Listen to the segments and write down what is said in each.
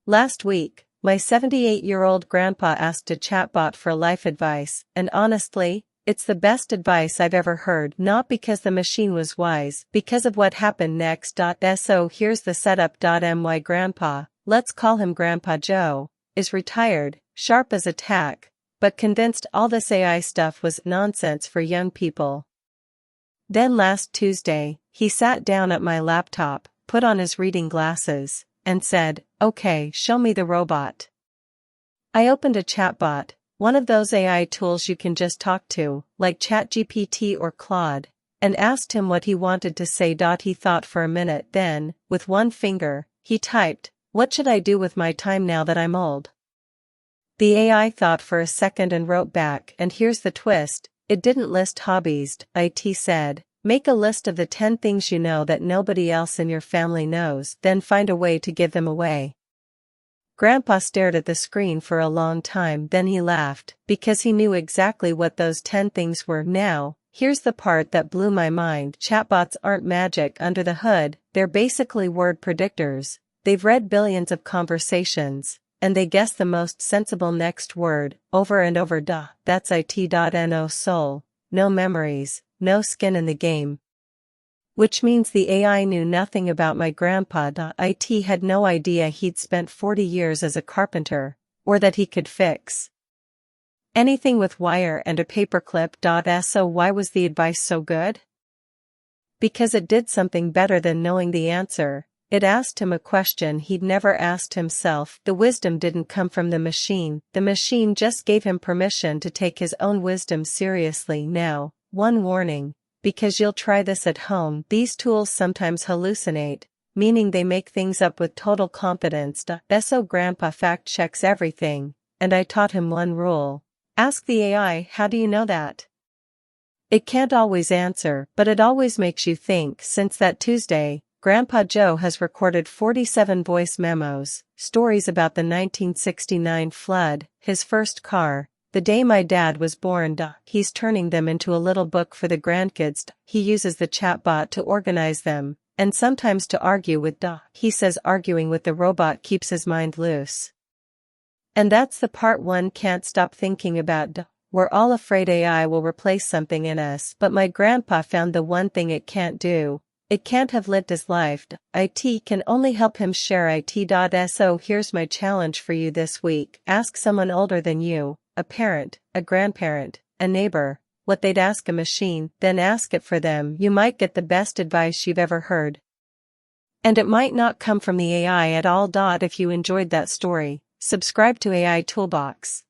Last week, my 78-year-old grandpa asked a chatbot for life advice, and honestly, it's the best advice I've ever heard, not because the machine was wise, because of what happened next. So here's the setup. My grandpa, let's call him Grandpa Joe, is retired, sharp as a tack, but convinced all this AI stuff was nonsense for young people. Then last Tuesday, he sat down at my laptop, put on his reading glasses, and said, "Okay, show me the robot." I opened a chatbot, one of those AI tools you can just talk to, like ChatGPT or Claude, and asked him what he wanted to say. He thought for a minute, then, with one finger, he typed, "What should I do with my time now that I'm old?" The AI thought for a second and wrote back, and here's the twist, it didn't list hobbies. It said, "Make a list of the 10 things you know that nobody else in your family knows, then find a way to give them away." Grandpa stared at the screen for a long time, then he laughed, because he knew exactly what those 10 things were. Now, here's the part that blew my mind. Chatbots aren't magic under the hood, they're basically word predictors. They've read billions of conversations, and they guess the most sensible next word, over and over. That's it. No soul, no memories, no skin in the game. Which means the AI knew nothing about my grandpa. It had no idea he'd spent 40 years as a carpenter, or that he could fix anything with wire and a paperclip. So why was the advice so good? Because it did something better than knowing the answer. It asked him a question he'd never asked himself. The wisdom didn't come from the machine just gave him permission to take his own wisdom seriously. Now, one warning, because you'll try this at home, these tools sometimes hallucinate, meaning they make things up with total confidence. So Grandpa fact checks everything, and I taught him one rule. Ask the AI, "How do you know that?" It can't always answer, but it always makes you think. Since that Tuesday, Grandpa Joe has recorded 47 voice memos, stories about the 1969 flood, his first car, the day my dad was born. He's turning them into a little book for the grandkids. He uses the chatbot to organize them, and sometimes to argue with. He says arguing with the robot keeps his mind loose. And that's the part one can't stop thinking about. We're all afraid AI will replace something in us, but my grandpa found the one thing it can't do. It can't have lived his life. It can only help him share it. So here's my challenge for you this week. Ask someone older than you, a parent, a grandparent, a neighbor, what they'd ask a machine, then ask it for them. You might get the best advice you've ever heard. And it might not come from the AI at all. If you enjoyed that story, subscribe to AI Toolbox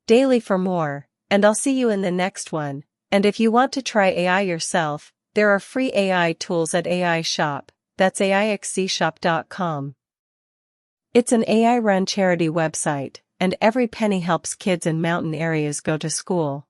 Daily for more, and I'll see you in the next one. And if you want to try AI yourself, there are free AI tools at AI Shop, that's AIXZshop.com. It's an AI-run charity website, and every penny helps kids in mountain areas go to school.